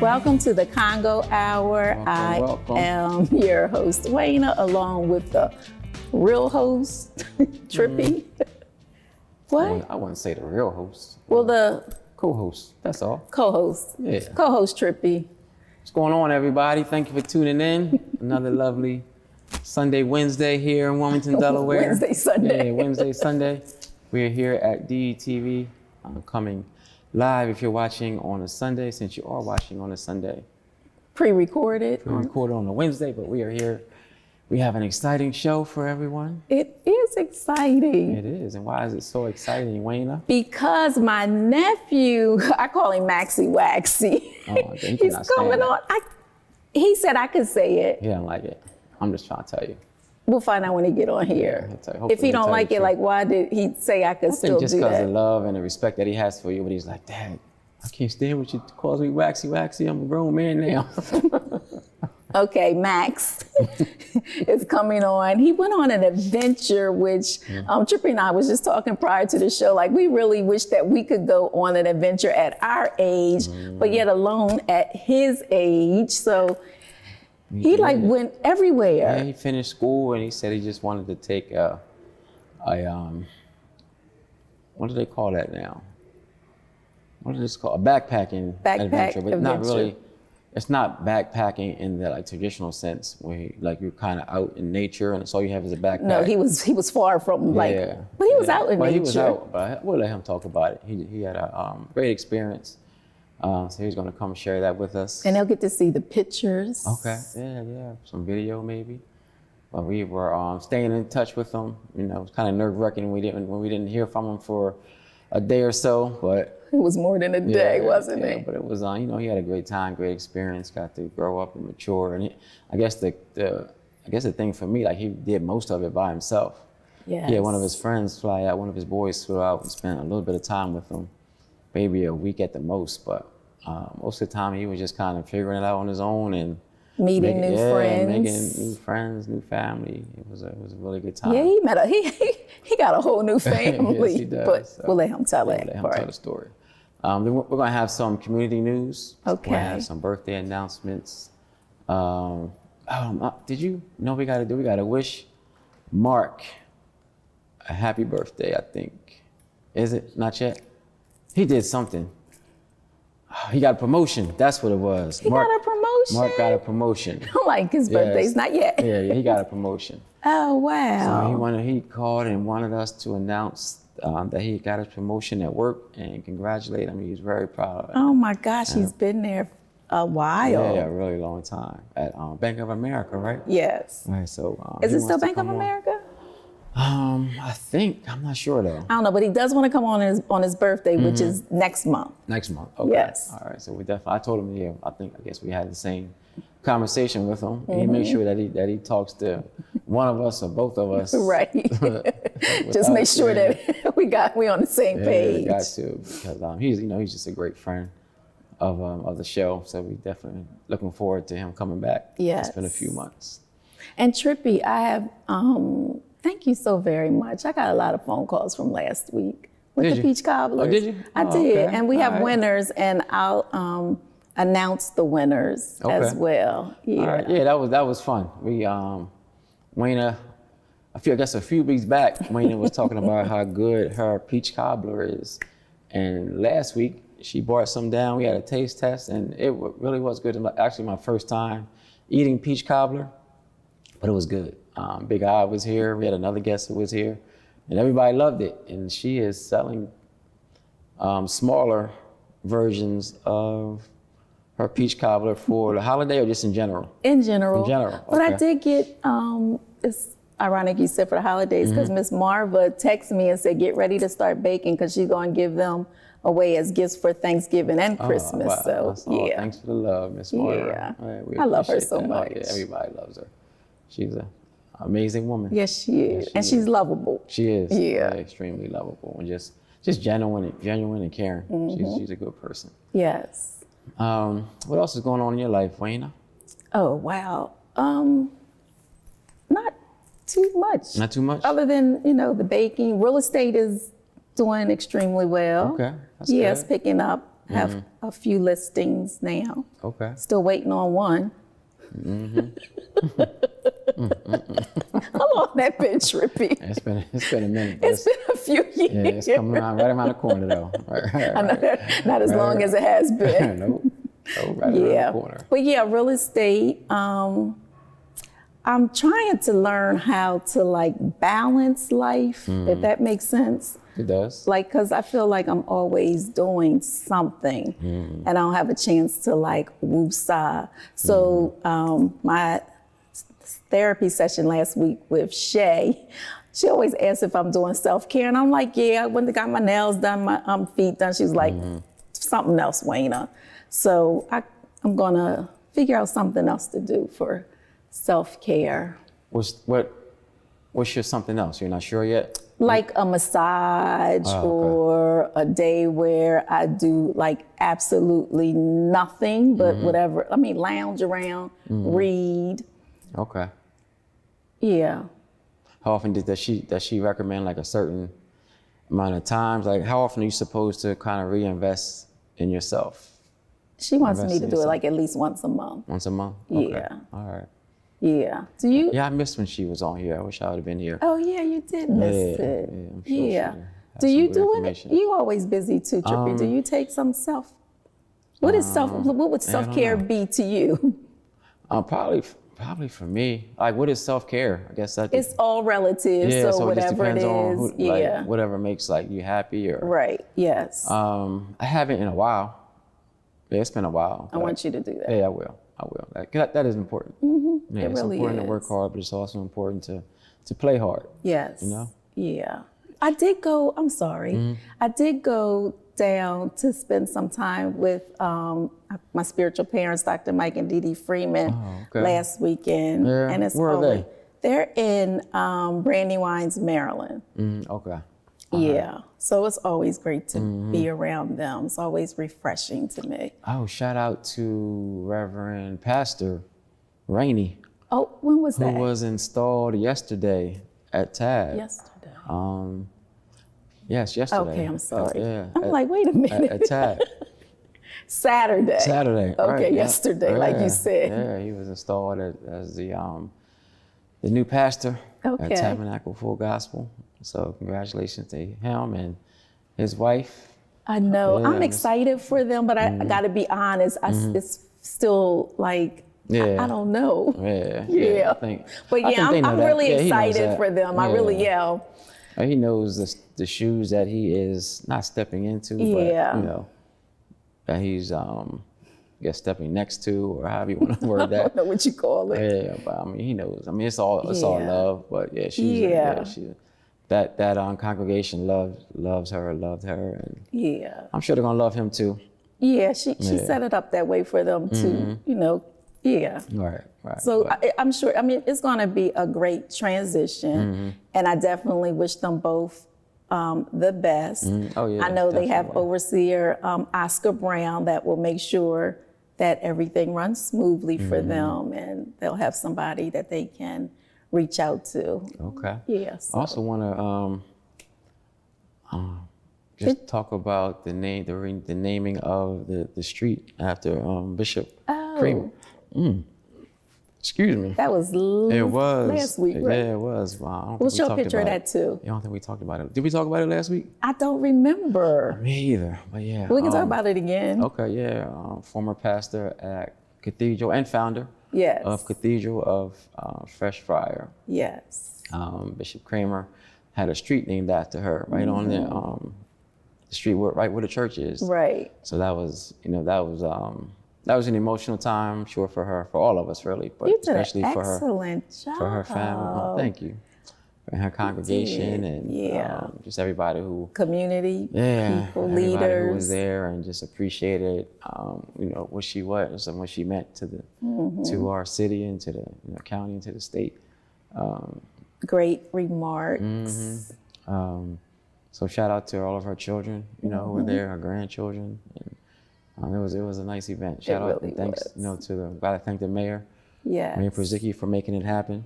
Welcome to the Congo Hour. Welcome. I am your host, Waynna, along with the real host, Trippi. What? I wouldn't say the real host. Well, the co-host, that's all. co-host. Yeah. Co-host Trippi. What's going on, everybody? Thank you for tuning in. Another lovely Sunday, Wednesday here in Wilmington, Delaware. Wednesday, Sunday. Yeah, Wednesday, Sunday. We're here at DETV. I'm coming live if you're watching on a Sunday, since you are watching on a Sunday. Pre-recorded. Pre-recorded on a Wednesday, but we are here. We have an exciting show for everyone. It is exciting. It is. And why is it so exciting, Waynna? Because my nephew, I call him Maxie Waxy. Oh, he's coming on. He said I could say it. He don't like it. I'm just trying to tell you. We'll find out when he get on here. Yeah, if he don't like it, like, why did he say I could still do that? Just because of love and the respect that he has for you, but he's like, Dad, I can't stand what you calls me Waxy Waxy. I'm a grown man now. Okay, Max is coming on. He went on an adventure, which Trippi and I was just talking prior to the show. Like, we really wish that we could go on an adventure at our age, but yet alone at his age. So he like went everywhere. Yeah, he finished school and he said he just wanted to take what do they call that now? What is it called? A backpacking adventure, but not really. It's not backpacking in the like traditional sense, where you're kind of out in nature and it's all you have is a backpack. No, he was far from but he was out in nature. He was out, but we'll let him talk about it. He had a great experience. So he's going to come share that with us. And they'll get to see the pictures. Okay, yeah, some video maybe. But we were staying in touch with him. You know, it was kind of nerve-wracking when we didn't hear from him for a day or so, but it was more than a day, wasn't it? But it was, he had a great time, great experience, got to grow up and mature. And I guess the thing for me, like, he did most of it by himself. Yes. He had one of his friends fly out, one of his boys flew out and spent a little bit of time with him, maybe a week at the most. But most of the time he was just kind of figuring it out on his own and making new friends, making new friends, new family. It was a really good time. Yeah, he got a whole new family. Yes, he does. But So we'll let him tell it. Let him tell the story. Then we're going to have some community news. Okay. We're going to have some birthday announcements. Did you know we got to wish Mark a happy birthday, I think. Is it? Not yet? He did something. He got a promotion. That's what it was. He got a promotion? Mark got a promotion. I'm like, his birthday's not yet. Yeah, he got a promotion. Oh, wow. So he called and wanted us to announce that he got his promotion at work and congratulate him. He's very proud of it. Oh my gosh, he's been there a while. Yeah, a really long time at Bank of America, right? Yes. Right. So is it still Bank of America? I think, I'm not sure though. I don't know, but he does want to come on his birthday, which is next month. Next month. Okay. Yes. All right. So I told him, I guess we had the same conversation with him. He made sure that he talks to one of us or both of us. Right. Just make sure that we on the same page. Yeah, got to, because he's just a great friend of the show. So we definitely looking forward to him coming back. Yes. It's been a few months. And Trippi, I have thank you so very much. I got a lot of phone calls from last week with the peach cobblers. Oh, did you? I did. Okay. And we have winners, and I'll announce the winners as well. Yeah. All right. Yeah, that was fun. We Waynna, I guess a few weeks back, Waynna was talking about how good her peach cobbler is. And last week she brought some down. We had a taste test and it really was good. Actually my first time eating peach cobbler, but it was good. Big Eye was here. We had another guest who was here, and everybody loved it. And she is selling smaller versions of her peach cobbler for the holiday, or just in general? In general. In general. But okay. I did get, it's ironic you said for the holidays, because Miss Marva texted me and said, get ready to start baking, because she's going to give them away as gifts for Thanksgiving and Christmas. Wow. So, yeah. Thanks for the love, Miss Marva. Yeah. Right, I love her so that. much. Oh, yeah, everybody loves her. She's an amazing woman. Yes, she is. And she's lovable. She is. Yeah. Extremely lovable and just genuine and caring. She's a good person. Yes. What else is going on in your life, Waynna? Oh, wow. Not too much. Not too much? Other than, the baking. Real estate is doing extremely well. Okay. That's yes, good. picking up. Have a few listings now. Okay. Still waiting on one. How long that been, Trippi? It's been a minute. It's been a few years. Yeah, it's coming around right around the corner though. Right. I know that, not as long as it has been. Nope. Oh, right around the corner. But yeah, real estate. I'm trying to learn how to like balance life, if that makes sense. It does. Like, cause I feel like I'm always doing something and I don't have a chance to like woosah. So my therapy session last week with Shay, she always asks if I'm doing self-care. And I'm like, yeah, I went and got my nails done, my feet done. She's like, something else, Waynna. So I'm gonna figure out something else to do for self-care. What's your something else? You're not sure yet? Like a massage or a day where I do like absolutely nothing but whatever. I mean, lounge around, read. Okay. Yeah. How often does she recommend like a certain amount of times? Like how often are you supposed to kind of reinvest in yourself? She wants me to do it like at least once a month. Once a month? Okay. Yeah. All right. Yeah. Do you? Yeah, I missed when she was on here. I wish I would have been here. Oh yeah, you did miss it. I'm sure she had Do some you good do it? information. You always busy too, Trippi. Do you take some self? What would self-care be to you? Probably for me. Like, what is self-care? I guess that. It's all relative. Yeah, so it just whatever it depends on is, who, like, whatever makes like you happy or. Right. Yes. I haven't in a while. Yeah, it's been a while. I want you to do that. Yeah, I will. That is important. Yeah, it's really important to work hard, but it's also important to play hard. Yes. You know? Yeah. I did go, I'm sorry. I did go down to spend some time with my spiritual parents, Dr. Mike and Dee Dee Freeman, last weekend. Yeah. And it's Where are they? They're in Brandywines, Maryland. Okay. Yeah. So it's always great to be around them. It's always refreshing to me. Oh, shout out to Reverend Pastor Rainey, Oh, when was who that? was installed yesterday at TAB. Yesterday. Yes, yesterday. Okay, I'm sorry. Yeah. I'm like, wait a minute. At TAB. Saturday. Saturday. Okay, right, yesterday, like you said. Yeah, he was installed as the new pastor at Tabernacle Full Gospel. So congratulations to him and his wife. I know. Yeah, I'm excited for them, but I got to be honest. It's still like, I don't know. Yeah. I'm really excited for them. I really am. He knows the shoes that he is not stepping into, but you know, that he's I guess stepping next to, or however you want to word that. I don't know what you call it. Yeah, but I mean, he knows. I mean, it's all love, but yeah, she that congregation loved her, and I'm sure they're gonna love him too. Yeah, she set it up that way for them to, you know, Right. So I'm sure. I mean, it's gonna be a great transition, and I definitely wish them both the best. Oh yeah. I know they have overseer Oscar Brown that will make sure that everything runs smoothly for them, and they'll have somebody that they can reach out to. Okay. Yeah. So. I also want to just talk about the naming of the street after Bishop Creamer. Excuse me. That was last week, right? Yeah, it was. Wow. We'll show a picture of that too. I don't think we talked about it. Did we talk about it last week? I don't remember. Me either, but yeah. We can talk about it again. Okay, yeah. Former pastor at Cathedral and founder of Cathedral of Fresh Friar. Yes. Bishop Creamer had a street named after her, right on the street right where the church is. Right. So that was, that was an emotional time, I'm sure, for her, for all of us, really, but especially for her, job. for her family. Oh, thank you, and her congregation, and just everybody who community, people, everybody leaders who was there, and just appreciated, what she was and what she meant to to our city and to the county and to the state. Great remarks. So shout out to all of her children, who were there, her grandchildren. And, it was a nice event. Shout out and thanks, gotta thank the mayor, Mayor Przicki, for making it happen.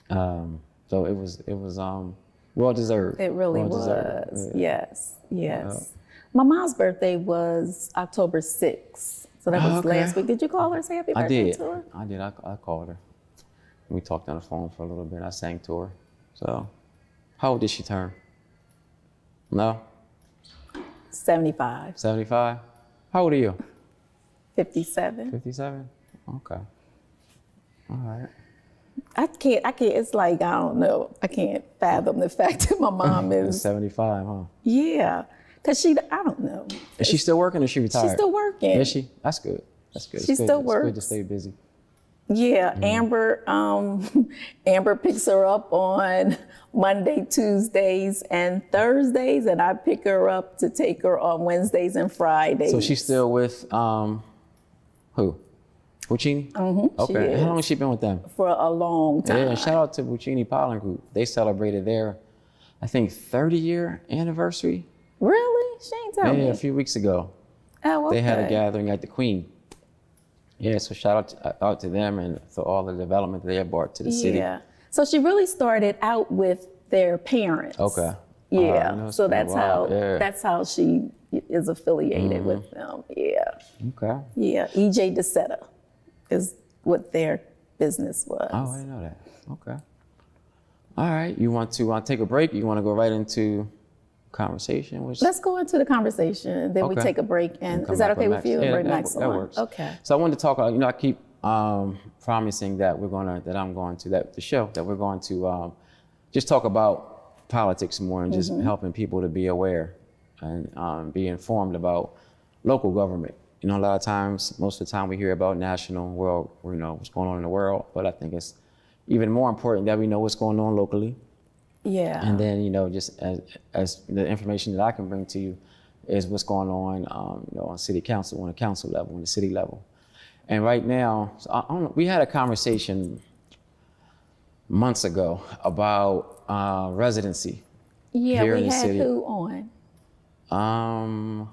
So it was well deserved. It really was. Yes. My mom's birthday was October 6th. So that was Okay. last week. Did you call her, say happy birthday to her? I did. I called her. We talked on the phone for a little bit. I sang to her. So, how old did she turn? No? 75. 75? How old are you? 57. 57? Okay. All right. I can't, it's like, I don't know. I can't fathom the fact that my mom is, 75, huh? yeah. Cause I don't know. Is she still working or is she retired? She's still working. Is she? That's good. That's good. She still works. It's good to stay busy. Yeah, Amber picks her up on Monday, Tuesdays, and Thursdays, and I pick her up to take her on Wednesdays and Fridays. So she's still with who? Buccini? Mm-hmm. Okay. How long has she been with them? For a long time. Yeah, and shout out to Buccini Pollen Group. They celebrated their, I think, 30-year anniversary. Really? She ain't telling me. Yeah, a few weeks ago. Oh, okay. They had a gathering at the Queen. Yeah, so shout out to them and for all the development they have brought to the city. Yeah. So she really started out with their parents. Okay. Yeah. So that's how she is affiliated with them. Yeah. Okay. Yeah. EJ DeSeta is what their business was. Oh, I didn't know that. Okay. All right. You want to take a break? You want to go right into conversation? Let's go into the conversation, then we take a break. And is that okay with you? Yeah, bring Max that on? works. Okay. So I wanted to talk. I keep promising that we're going to just talk about politics more and just helping people to be aware and be informed about local government. A lot of times, most of the time, we hear about national, world, what's going on in the world, but I think it's even more important that we know what's going on locally. Yeah. And then, just as the information that I can bring to you is what's going on, on city council, on the council level, on the city level. And right now, we had a conversation months ago about residency. Yeah, here we in the had city. who on? I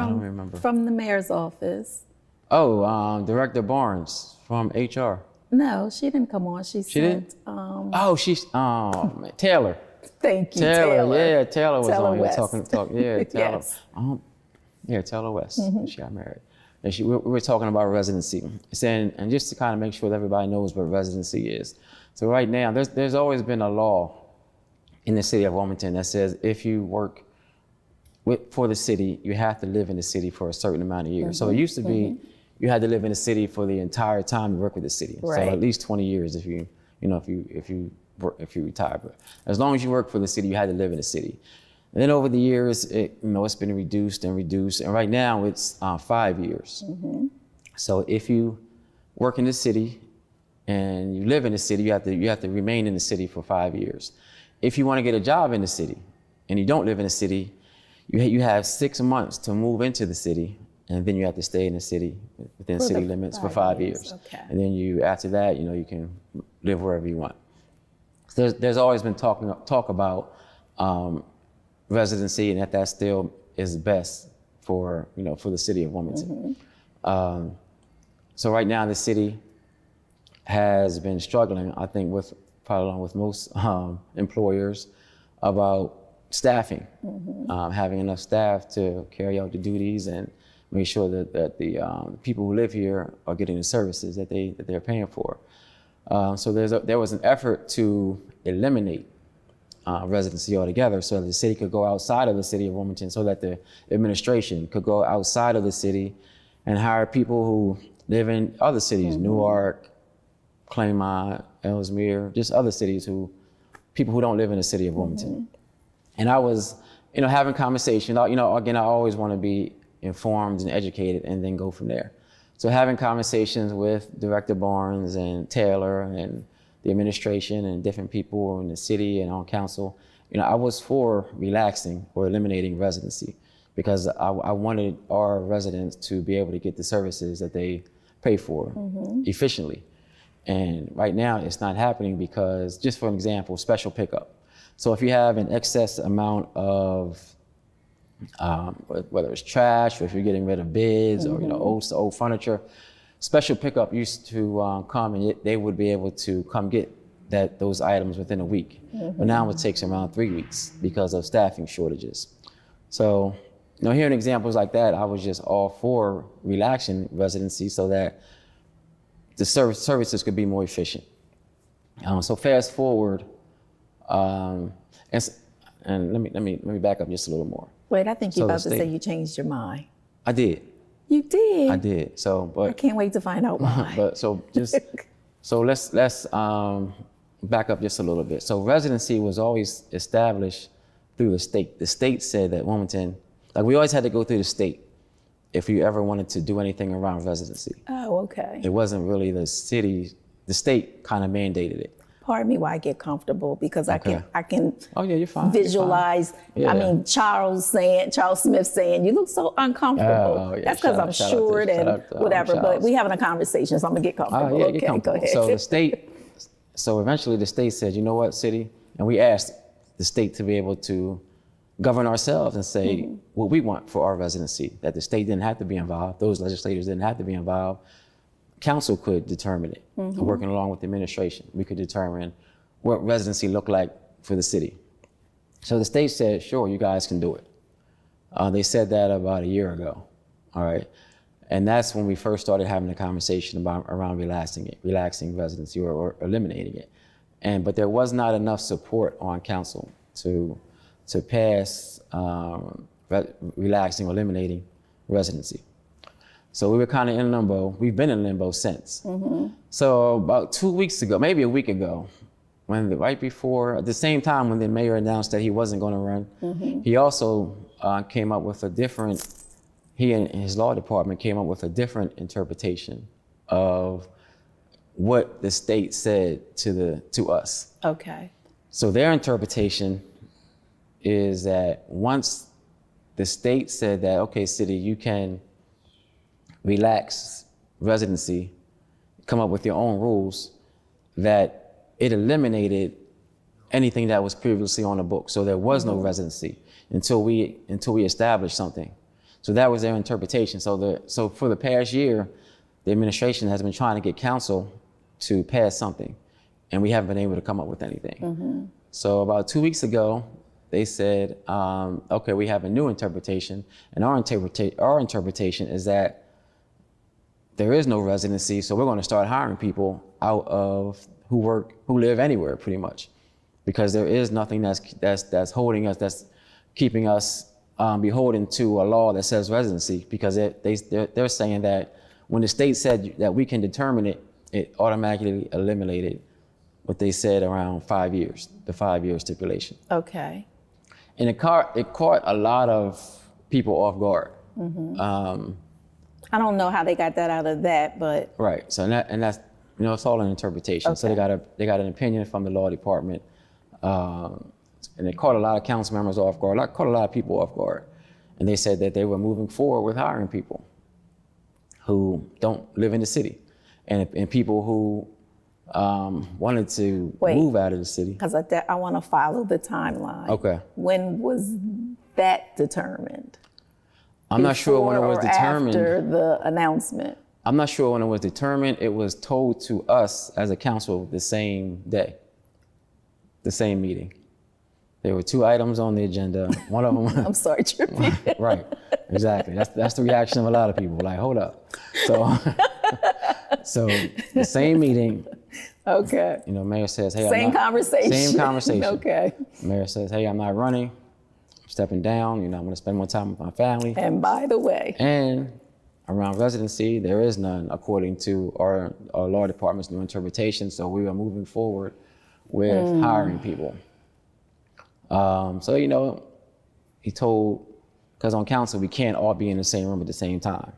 don't remember. From the mayor's office. Oh, Director Barnes from HR. No, she didn't come on. She said, she's Taylor. Thank you, Taylor. Yeah, Taylor was Taylor on here West. talking. Yeah, Taylor. Yes. Taylor West. She got married. And we were talking about residency, and just to kind of make sure that everybody knows what residency is. So right now, there's always been a law in the city of Wilmington that says if you work for the city, you have to live in the city for a certain amount of years. So it used to be you had to live in the city for the entire time you work with the city. Right. So at least 20 years if you retire. But as long as you work for the city, you had to live in the city. And then over the years, it's been reduced. And right now it's 5 years. So if you work in the city and you live in the city, you have to remain in the city for 5 years. If you want to get a job in the city and you don't live in the city, you have 6 months to move into the city, and then you have to stay in the city within city limits for 5 years. Okay. And then after that, you can live wherever you want. So there's always been talk about residency, and that still is best for the city of Wilmington. So right now the city has been struggling, I think, probably along with most employers, about staffing, having enough staff to carry out the duties and make sure that the people who live here are getting the services that they're paying for. So there was an effort to eliminate residency altogether, so that the city could go outside of the city of Wilmington, so that the administration could go outside of the city and hire people who live in other cities, Newark, Claymont, Ellesmere, just other cities people who don't live in the city of Wilmington. And I was, having conversation, again, I always want to be informed and educated and then go from there. So having conversations with Director Barnes and Taylor and the administration and different people in the city and on council, I was for relaxing or eliminating residency, because I wanted our residents to be able to get the services that they pay for efficiently. And right now it's not happening because, just for an example, special pickup. So if you have an excess amount of, whether it's trash or if you're getting rid of bids or old furniture, special pickup used to come and they would be able to come get those items within a week. But now it takes around 3 weeks because of staffing shortages. So, hearing examples like that, I was just all for relaxing residency so that the services could be more efficient. So fast forward, and let me back up just a little more. Wait, I think you're So the about to say state- you changed your mind. I did. You did? I did. So, but I can't wait to find out why. But so let's back up just a little bit. So residency was always established through the state. The state said that Wilmington, like we always had to go through the state if you ever wanted to do anything around residency. Oh, okay. It wasn't really the city. The state kind of mandated it. Pardon me while I get comfortable because I can Oh yeah, you're fine. visualize. You're fine. Yeah. I mean, Charles Smith saying, "You look so uncomfortable." Oh, yeah. That's because I'm Shout out short to- and shout out to, whatever. But Charles. we having a conversation, so I'm gonna get comfortable. Yeah, Okay, get comfortable. go ahead. So the state, so eventually the state said, you know what, city, and we asked the state to be able to govern ourselves and say what we want for our residency, that the state didn't have to be involved, those legislators didn't have to be involved. Council could determine it, working along with the administration. We could determine what residency looked like for the city. So the state said, sure, you guys can do it. They said that about a year ago, all right? And that's when we first started having a conversation around relaxing residency or eliminating it. But there was not enough support on council to pass relaxing or eliminating residency. So we were kind of in limbo. We've been in limbo since. So about 2 weeks ago, maybe a week ago, right before, at the same time when the mayor announced that he wasn't going to run, he also came up with he and his law department came up with a different interpretation of what the state said to us. Okay. So their interpretation is that once the state said that, okay, city, you can relax residency, come up with your own rules, that it eliminated anything that was previously on the book. So there was no residency until we established something. So that was their interpretation. So for the past year, the administration has been trying to get council to pass something, and we haven't been able to come up with anything. So about 2 weeks ago, they said, okay, we have a new interpretation, and our interpretation is that there is no residency, so we're going to start hiring people out of who live anywhere, pretty much, because there is nothing that's holding us, that's keeping us beholden to a law that says residency, because they're saying that when the state said that we can determine it, it automatically eliminated what they said around 5 years, the 5-year stipulation. Okay. And it caught a lot of people off guard. I don't know how they got that out of that, but Right. So that's it's all an interpretation. Okay. So they got an opinion from the law department, and it caught a lot of council members off guard. Caught a lot of people off guard, and they said that they were moving forward with hiring people who don't live in the city, and people who wanted to move out of the city. because I want to follow the timeline. Okay. When was that determined? I'm not sure when it was Before or determined. after the announcement. I'm not sure when it was determined. It was told to us as a council the same day, the same meeting. There were 2 items on the agenda. One of them. I'm sorry, Trippi. Right, exactly. That's the reaction of a lot of people. Like, hold up. So the same meeting. Okay. Mayor says, hey, Same conversation. Same conversation. Okay. Mayor says, hey, I'm not running. I'm stepping down. I'm going to spend more time with my family. And by the way, And around residency, there is none according to our law department's new interpretation. So we are moving forward with hiring people. So he told, because on council we can't all be in the same room at the same time.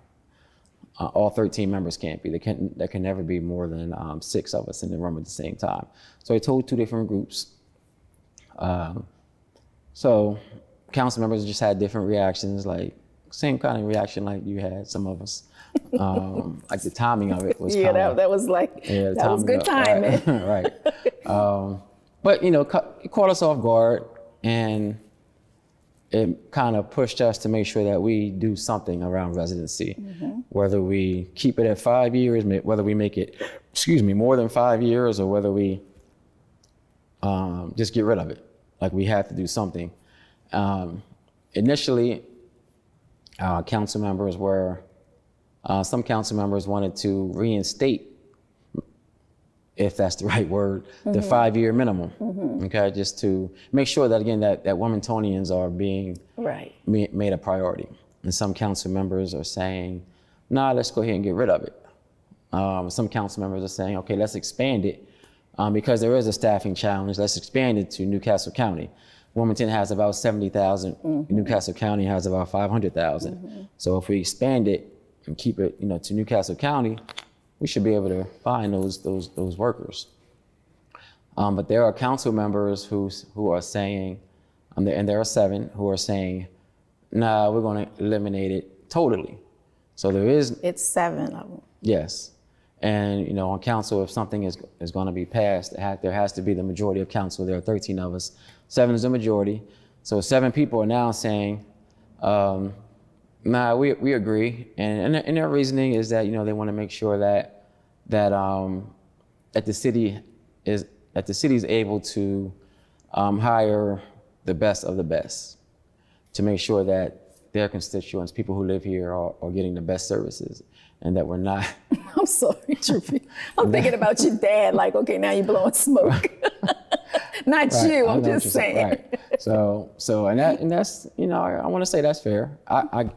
All 13 members can't be. There can never be more than 6 of us in the room at the same time. So he told 2 different groups. So council members just had different reactions, like same kind of reaction like you had, some of us. Like the timing of it was that was like, that was good timing. Right. But it caught us off guard, and it kind of pushed us to make sure that we do something around residency, whether we keep it at 5 years, whether we make it, more than 5 years, or whether we just get rid of it. Like we have to do something. initially, council members were, some council members wanted to reinstate, if that's the right word, the 5-year minimum. Okay, just to make sure that again that Wilmingtonians are being made a priority. And some council members are saying, nah, let's go ahead and get rid of it. Some council members are saying, okay, let's expand it because there is a staffing challenge. Let's expand it to Newcastle County. Wilmington has about 70,000. Newcastle County has about 500,000. So if we expand it and keep it, to Newcastle County, we should be able to find those workers. But there are council members who are saying, and there are 7 who are saying, nah, we're going to eliminate it totally. So there is. It's 7 of them. Yes. And, on council, if something is going to be passed, there has to be the majority of council. There are 13 of us. 7 is the majority. So 7 people are now saying, nah, we agree. And their reasoning is that, they want to make sure that the city is able to hire the best of the best to make sure that their constituents, people who live here, are getting the best services, and that we're not. I'm sorry, Trippi. I'm thinking about your dad. Like, okay, now you're blowing smoke. Not right. You. I'm just saying. Right. So that's I want to say that's fair. I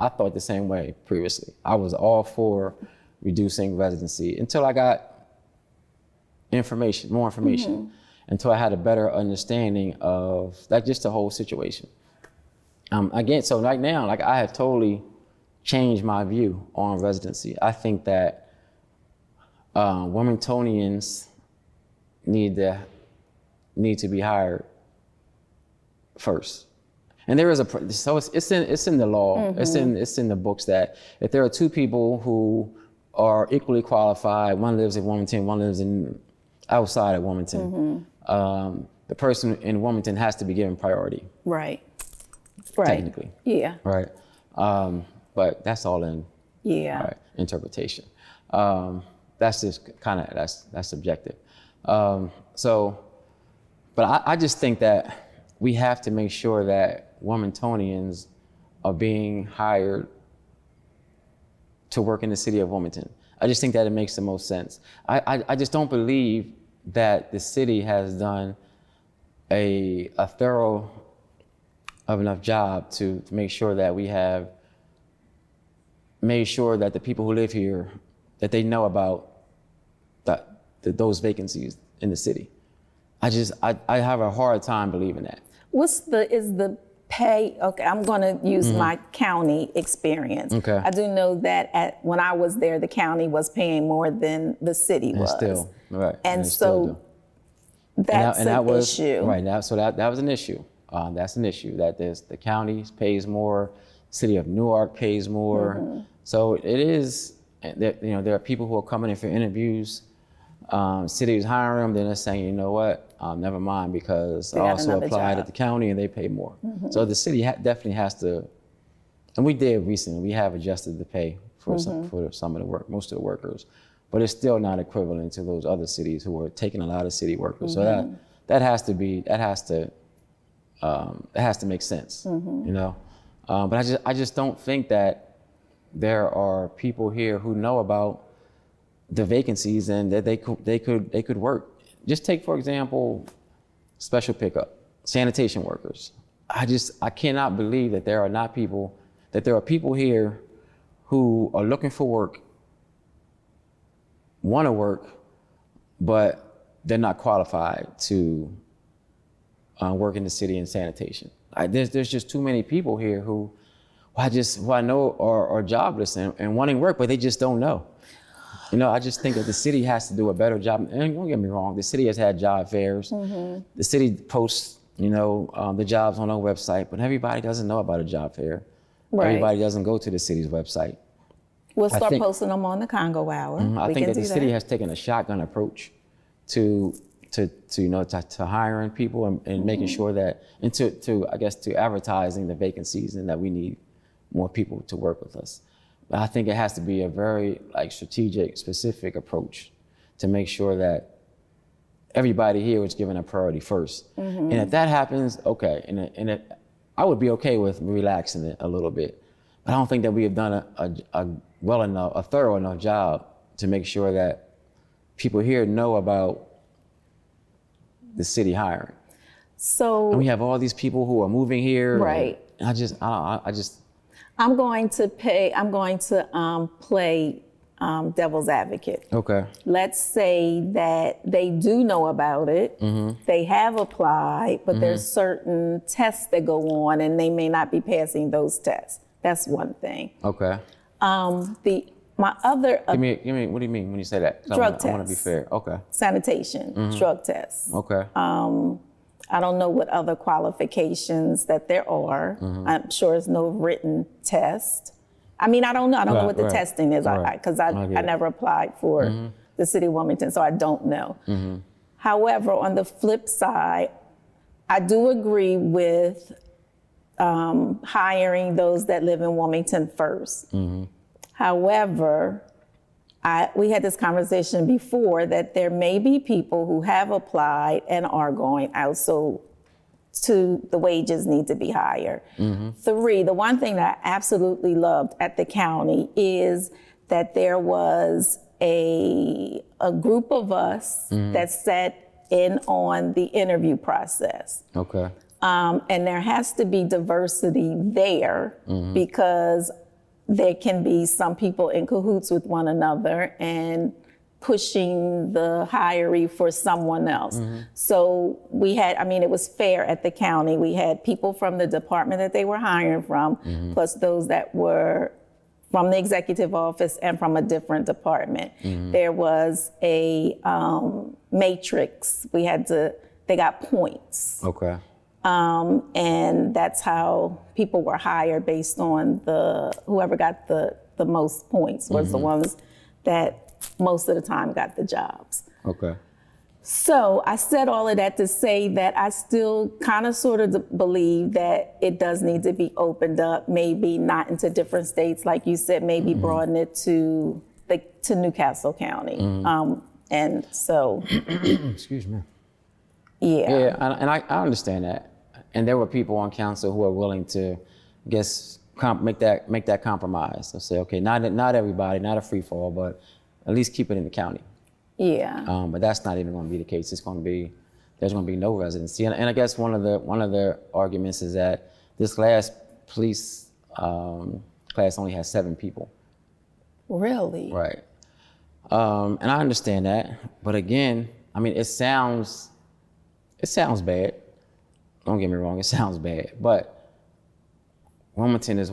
thought the same way previously. I was all for reducing residency until I got more information, until I had a better understanding of just the whole situation. So right now, I have totally changed my view on residency. I think that Wilmingtonians need to be hired first. And there is it's in the law, it's in the books that if there are 2 people who are equally qualified, one lives in Wilmington, one lives outside of Wilmington, the person in Wilmington has to be given priority. Right. Technically. Yeah. Right. But that's all in interpretation. That's just that's subjective. But I just think that we have to make sure that Wilmingtonians are being hired to work in the city of Wilmington. I just think that it makes the most sense. I just don't believe that the city has done a thorough of enough job to make sure that we have made sure that the people who live here, that they know about those vacancies in the city. I have a hard time believing that. Is the pay, okay, I'm gonna use my county experience. Okay. I do know that when I was there, the county was paying more than the city was. Still, right. And so that's an issue. Right, now, so that was an issue. That's an issue, that the county pays more, city of Newark pays more. So it is, there are people who are coming in for interviews, city is hiring them, then they're saying, you know what, never mind, because I also applied at the county and they pay more. So the city definitely has to, and we did recently, we have adjusted the pay for some of the work, most of the workers, but it's still not equivalent to those other cities who are taking a lot of city workers. So that has to make sense, But I just don't think that there are people here who know about the vacancies and that they could work. Just take, for example, special pickup, sanitation workers. I cannot believe that there are people here who are looking for work, want to work, but they're not qualified to work in the city in sanitation. There's just too many people here who I know are jobless and wanting work, but they just don't know. I just think that the city has to do a better job. And don't get me wrong, the city has had job fairs. The city posts, the jobs on our website, but everybody doesn't know about a job fair. Right. Everybody doesn't go to the city's website. We'll start posting them on the Congo Hour. I think that the city has taken a shotgun approach to hiring people and making sure that, and to advertising the vacancies and that we need more people to work with us. But I think it has to be a very strategic, specific approach to make sure that everybody here is given a priority first. And if that happens, okay. I would be okay with relaxing it a little bit. But I don't think that we have done a thorough enough job to make sure that people here know about the city hiring. So and we have all these people who are moving here. Right. I'm going to play devil's advocate. Okay. Let's say that they do know about it. They have applied, but there's certain tests that go on and they may not be passing those tests. That's one thing. Okay. My other give me. What do you mean when you say that? Drug tests. I want to be fair. Okay. Sanitation, drug tests. Okay. I don't know what other qualifications that there are. I'm sure it's no written test. I mean, I don't know. I don't know what the testing is because I never applied for the city of Wilmington, so I don't know. However, on the flip side, I do agree with hiring those that live in Wilmington first. However, we had this conversation before that there may be people who have applied and are going out, so the wages need to be higher. 3, the one thing that I absolutely loved at the county is that there was a group of us that sat in on the interview process. Okay. And there has to be diversity there because there can be some people in cahoots with one another and pushing the hiree for someone else. So we had, it was fair at the county. We had people from the department that they were hiring from, plus those that were from the executive office and from a different department. There was a matrix. They got points. Okay. And that's how people were hired based on whoever got the most points was the ones that most of the time got the jobs. Okay. So I said all of that to say that I still kind of sort of believe that it does need to be opened up, maybe not into different states, like you said, maybe broaden it to Newcastle County. And so. Excuse me. Yeah. Yeah, and I understand that. And there were people on council who are willing to, I guess, make that compromise. They'll say, okay, not everybody, not a free fall, but at least keep it in the county. Yeah. But that's not even going to be the case. There's going to be no residency. And I guess one of the arguments is that this last police class only has 7 people. Really? Right. And I understand that, but again, it sounds bad. Don't get me wrong, it sounds bad, but Wilmington is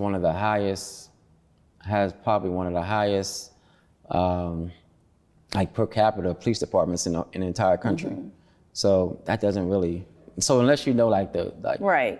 has probably one of the highest per capita police departments in the entire country. So that doesn't really, so unless you know right,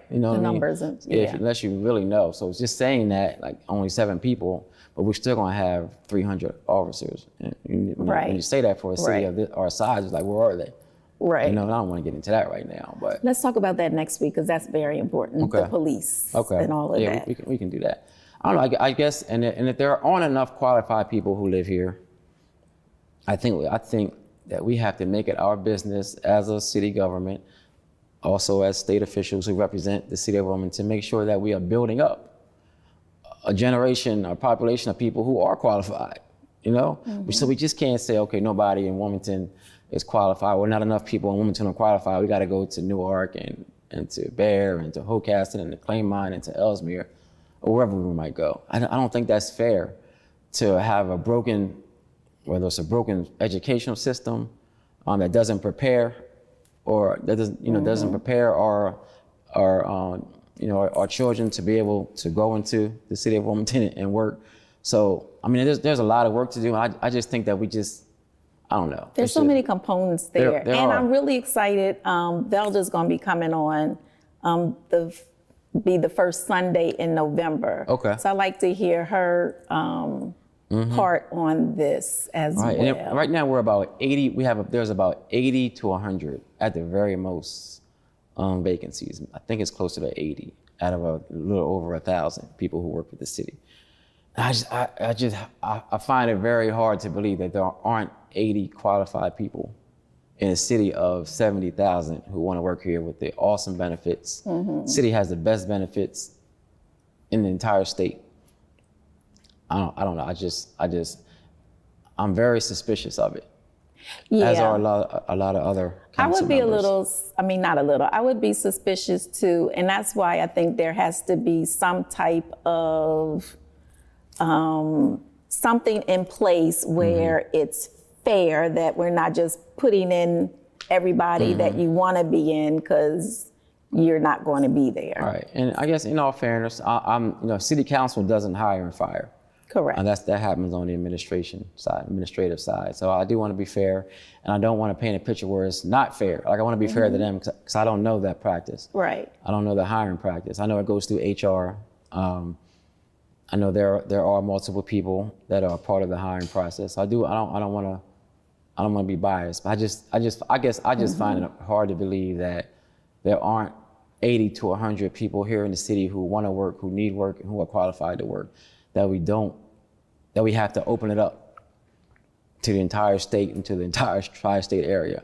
you know the what numbers, I mean? Unless you really know. So it's just saying that only 7 people, but we're still gonna have 300 officers. And when you say that for a city of our size, it's like, where are they? Right. I don't want to get into that right now, but let's talk about that next week because that's very important. Okay. The police Okay. and all of that. Yeah, we can do that. I don't know. I guess, and if there aren't enough qualified people who live here, I think that we have to make it our business as a city government, also as state officials who represent the city of Wilmington, to make sure that we are building up a population of people who are qualified. So we just can't say, okay, nobody in Wilmington is qualified, or not enough people in Wilmington are qualified. We got to go to Newark and to Bear and to Hocastin and to Claymont and to Ellesmere, or wherever we might go. I don't think that's fair to have whether it's a broken educational system that doesn't prepare, or that doesn't prepare our children to be able to go into the city of Wilmington and work. So there's a lot of work to do. I just think that I don't know. There's so many components there. There and are. I'm really excited. Velda's going to be coming on the first Sunday in November. Okay. So I'd like to hear her part on this as well. And right now we're about 80. There's about 80 to 100 at the very most vacancies. I think it's closer to 80 out of a little over 1,000 people who work for the city. I find it very hard to believe that there aren't 80 qualified people in a city of 70,000 who want to work here with the awesome benefits. The city has the best benefits in the entire state. I don't know. I'm very suspicious of it. Yeah. As are a lot of other I council would be members. not a little, I would be suspicious too. And that's why I think there has to be some type of something in place where it's fair, that we're not just putting in everybody that you want to be in because you're not going to be there. Right. And I guess in all fairness, city council doesn't hire and fire. Correct. And that happens on the administrative side. So I do want to be fair, and I don't want to paint a picture where it's not fair. Like, I want to be fair to them because I don't know that practice. Right. I don't know the hiring practice. I know it goes through HR. I know there are multiple people that are part of the hiring process. I don't want to be biased. But I guess I just find it hard to believe that there aren't 80 to 100 people here in the city who want to work, who need work, and who are qualified to work. That we have to open it up to the entire state and to the entire tri-state area.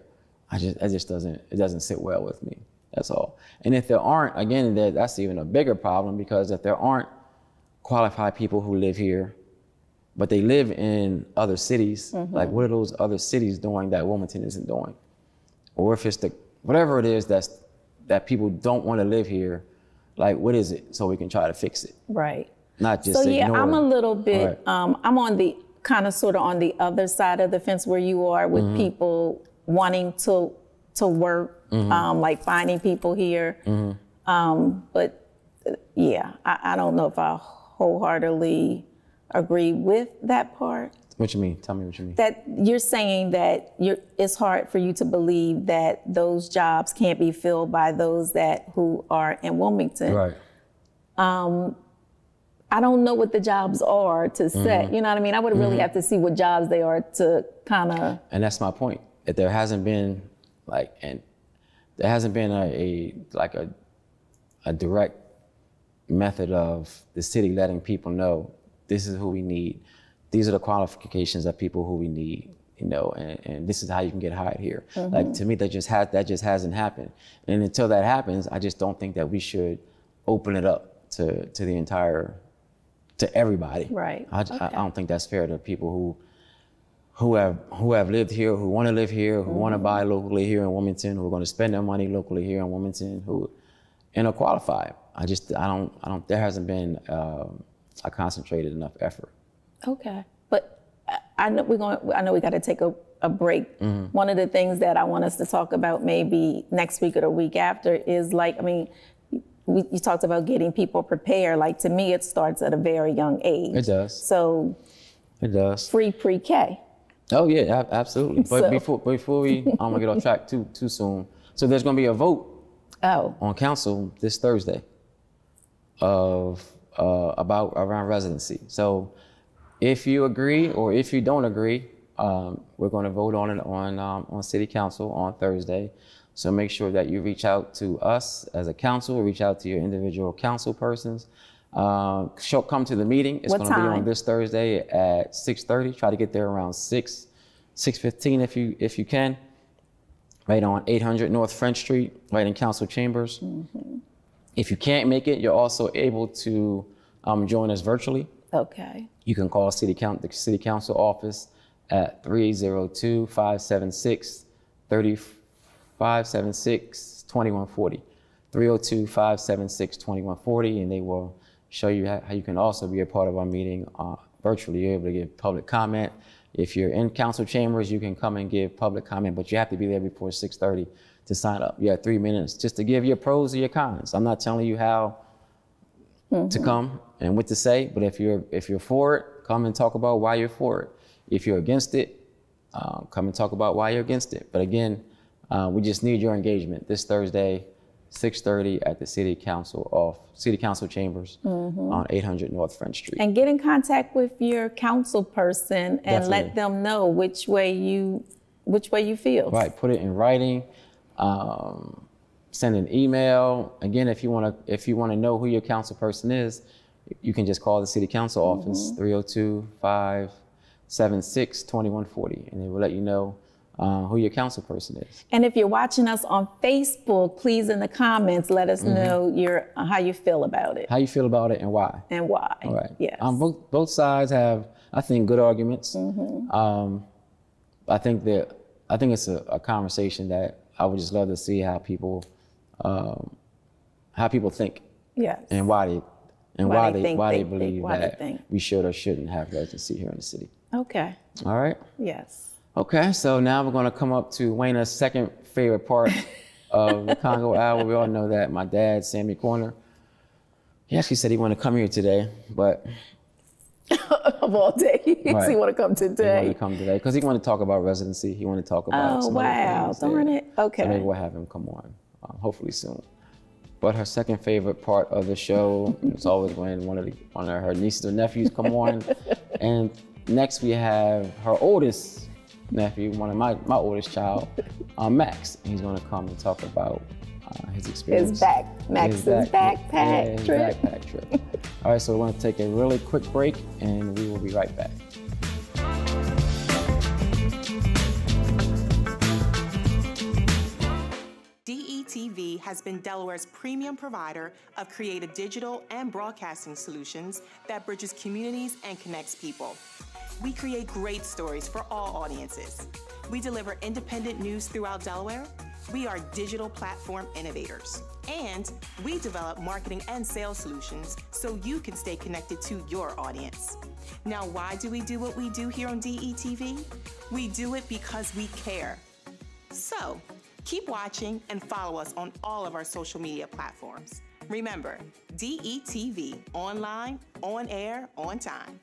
It doesn't sit well with me. That's all. And if there aren't, again, that's even a bigger problem, because if there aren't qualified people who live here, but they live in other cities, like, what are those other cities doing that Wilmington isn't doing? Or if it's whatever it is that people don't want to live here, like, what is it, so we can try to fix it? Right. Not just so yeah, ignore. I'm a little bit, Right. I'm on the kind of sort of on the other side of the fence where you are, with people wanting to work, like finding people here. But yeah, I don't know if I wholeheartedly agree with that part. What you mean? Tell me what you mean. That you're saying that it's hard for you to believe that those jobs can't be filled by those who are in Wilmington. Right. I don't know what the jobs are to say. You know what I mean? I would really have to see what jobs they are to kind of. And that's my point. If there hasn't been a direct method of the city letting people know, this is who we need. These are the qualifications of people who we need, and this is how you can get hired here. Like, to me, that just hasn't happened. And until that happens, I just don't think that we should open it up to everybody. Right. I don't think that's fair to people who have lived here, who want to live here, who want to buy locally here in Wilmington, who are going to spend their money locally here in Wilmington, and are qualified. There hasn't been a concentrated enough effort. Okay, but I know we got to take a break. One of the things that I want us to talk about maybe next week or the week after is, like, you talked about getting people prepared. Like, to me, it starts at a very young age. It does. So it does. Free pre-K. Oh yeah, absolutely. But before we, I'm gonna get off track too soon. So there's gonna be a vote on council this Thursday about around residency. So if you agree or if you don't agree, we're going to vote on it on city council on Thursday. So make sure that you reach out to us as a council, reach out to your individual council persons. Come to the meeting. It's going to be on this Thursday at 6:30. Try to get there around 6:15 if you can. Right on 800 North French Street, right in council chambers. If you can't make it, you're also able to join us virtually. Okay. You can call the city council office at 302-576-2140. 302-576-2140, and they will show you how you can also be a part of our meeting virtually. You're able to give public comment. If you're in council chambers, you can come and give public comment, but you have to be there before 6:30 to sign up. You have 3 minutes just to give your pros or your cons. I'm not telling you how to come and what to say, but if you're for it, come and talk about why you're for it. If you're against it, come and talk about why you're against it. But again, we just need your engagement this Thursday, 6:30 at the city council chambers on 800 North French Street. And get in contact with your council person and Definitely. let them know which way you feel. Right. Put it in writing. Send an email. Again, if you want to know who your council person is, you can just call the city council office, 302-576-2140, and they will let you know who your council person is. And if you're watching us on Facebook, please in the comments let us know how you feel about it. How you feel about it and why. And why. All right. Yes. Both sides have, I think, good arguments. I think it's a conversation that I would just love to see how people think. Yes. And why they believe that we should or shouldn't have residency here in the city. Okay. All right. Yes. Okay, so now we're going to come up to Waynna's second favorite part of the Congo Hour. We all know that my dad, Sammy Corner, he actually said he wanted to come here today, but of all days, right. He want to come today. He wanted to come today because he wanted to talk about residency. He wanted to talk about some other things. Darn it. Okay. So maybe we'll have him come on, hopefully soon. But her second favorite part of the show is always when one of her nieces or nephews come on. And next we have her oldest nephew, one of my oldest child, Max. He's going to come and talk about his experience. Max's backpack trip. Backpack trip. All right, so we're going to take a really quick break, and we will be right back. DETV has been Delaware's premium provider of creative digital and broadcasting solutions that bridges communities and connects people. We create great stories for all audiences. We deliver independent news throughout Delaware. We are digital platform innovators. And we develop marketing and sales solutions so you can stay connected to your audience. Now, why do we do what we do here on DETV? We do it because we care. So, keep watching and follow us on all of our social media platforms. Remember, DETV, online, on air, on time.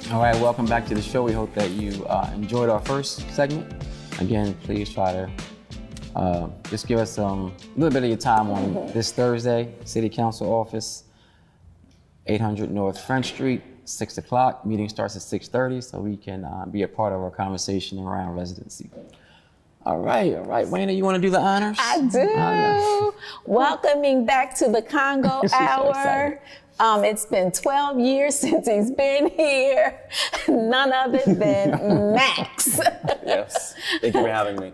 All right, welcome back to the show. We hope that you enjoyed our first segment. Again, please try to just give us a little bit of your time on this Thursday, City Council office, 800 North French Street, 6 o'clock. Meeting starts at 6:30, so we can be a part of our conversation around residency. All right. Waynna, you want to do the honors? I do. Welcoming back to the Congo Hour. It's been 12 years since he's been here. None other than Max. Yes. Thank you for having me.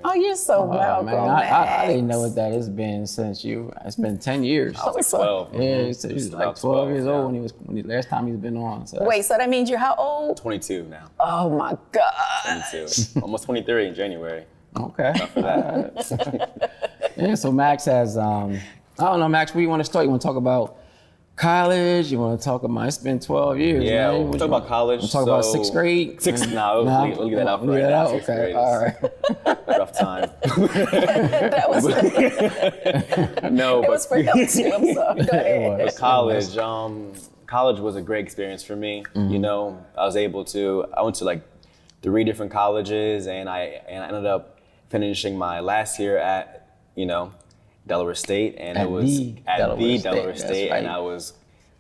Oh, you're so welcome, man, Max. I didn't know what that has been since it's been 10 years. I was like 12. Yeah, he was like 12 years old when the last time he's been on. So. Wait, so that means you're how old? 22 now. Oh my God. 22. Almost 23 in January. Okay. For that. Yeah, so Max has, I don't know, Max, where you want to start? You want to talk about college? You want to talk about, it's been 12 years, Yeah, man. we'll talk about college. We'll talk about sixth grade? We'll get that out for right now. Sixth Okay, grade all is right. rough time. That was, No, it was for him too. I'm sorry. Go ahead. But college was a great experience for me. You know, I went to like 3 different colleges, and I ended up finishing my last year at, Delaware State, and it was at the Delaware State, and I was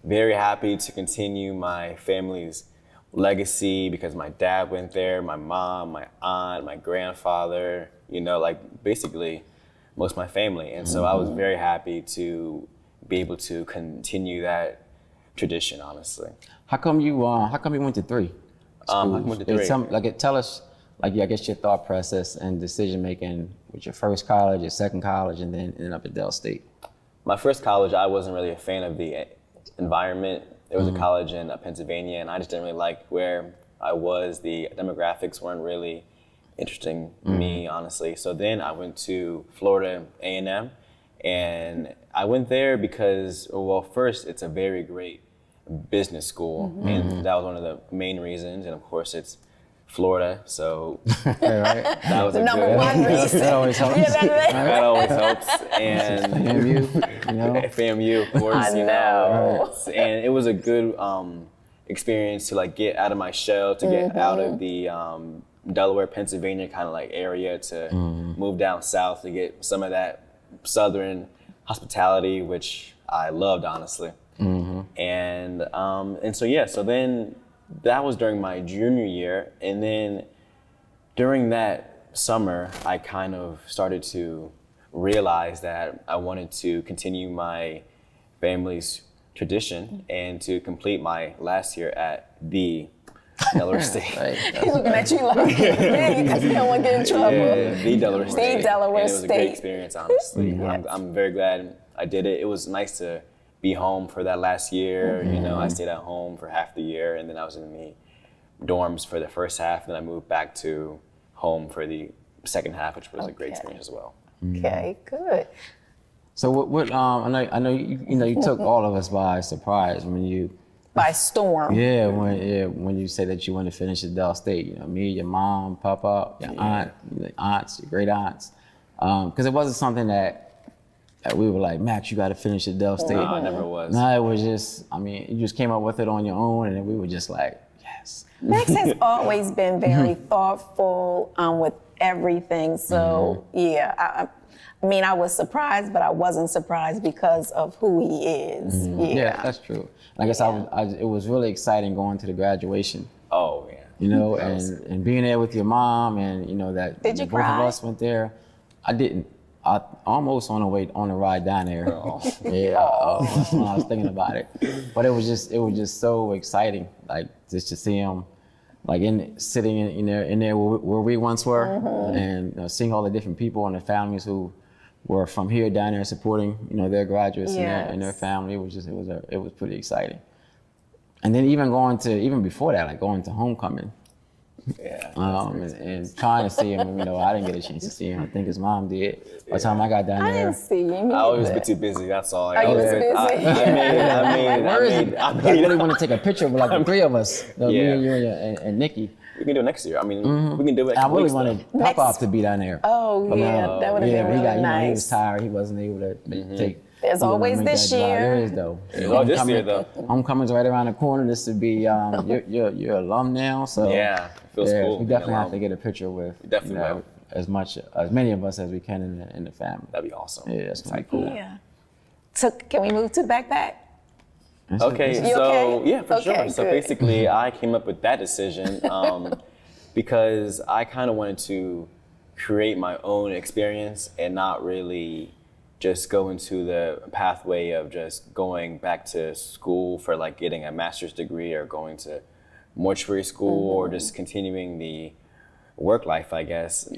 very happy to continue my family's legacy because my dad went there, my mom, my aunt, my grandfather, basically most of my family. And so I was very happy to be able to continue that tradition, honestly. How come you went to 3? I went to 3. Tell us, I guess your thought process and decision making with your first college, your second college, and then ending up at Del State. My first college, I wasn't really a fan of the environment. There was a college in Pennsylvania, and I just didn't really like where I was. The demographics weren't really interesting me, honestly. So then I went to Florida A&M, and I went there because, well, first, it's a very great business school, and that was one of the main reasons. And of course, it's Florida, so that was the number one reason. That always helps. That always helps. And FAMU, FAMU, of course, I know. And it was a good experience to get out of my shell, to get out of the Delaware, Pennsylvania kind of area, to move down south to get some of that southern hospitality, which I loved, honestly. And so then that was during my junior year, and then during that summer, I kind of started to realize that I wanted to continue my family's tradition and to complete my last year at the Delaware State. He's looking at you like, because he don't want to get in trouble. Yeah, the Delaware State. The Delaware and it was a State. great experience, honestly. Yes. I'm very glad I did it. It was nice to be home for that last year. I stayed at home for half the year, and then I was in the dorms for the first half, and then I moved back to home for the second half, which was a great experience as well. Okay, good. So what? I know you took all of us by surprise when you. By storm. Yeah, when you say that you want to finish at Del State, me, your mom, Papa, your aunt, your aunts, your great aunts, because it wasn't something that we were like, Max, you got to finish at Del State. No, it never was. No, it was just, you just came up with it on your own, and then we were just like, yes. Max has always been very thoughtful with everything. So I was surprised, but I wasn't surprised because of who he is. Yeah, that's true. And I guess it was really exciting going to the graduation. Oh, yeah. And being there with your mom, and that Did you both cry? of us went there. I didn't. I almost on the ride down there. When I was thinking about it, but it was just so exciting, just to see him, sitting in there where we once were, and seeing all the different people and the families who were from here down there supporting their graduates and their family. It was pretty exciting. And then even before that, going to homecoming. Yeah. And trying to see him, I didn't get a chance to see him. I think his mom did. By the time I got down I there, didn't see him. I always been too busy. That's all. Are you busy? I really want to take a picture of the 3 of us, me and you and Nikki. We can do it next year. We can do it. I really wanted Papa to be down there. Oh, yeah, that would have been really he nice. was tired. He wasn't able to take There's We're gonna always make this that drive. year. There is though. Oh, this year though. Homecoming's right around the corner. This would be you're alum now, so Yeah, it feels cool. We definitely have to get a picture with Definitely will. as many of us as we can in the family. That'd be awesome. Yeah, that's gonna be cool. Yeah. So can we move to the backpack? Okay, You so okay? yeah, for Okay, sure. So good. basically, I came up with that decision because I kind of wanted to create my own experience and not really just go into the pathway of just going back to school for like getting a master's degree or going to mortuary school or just continuing the work life, I guess.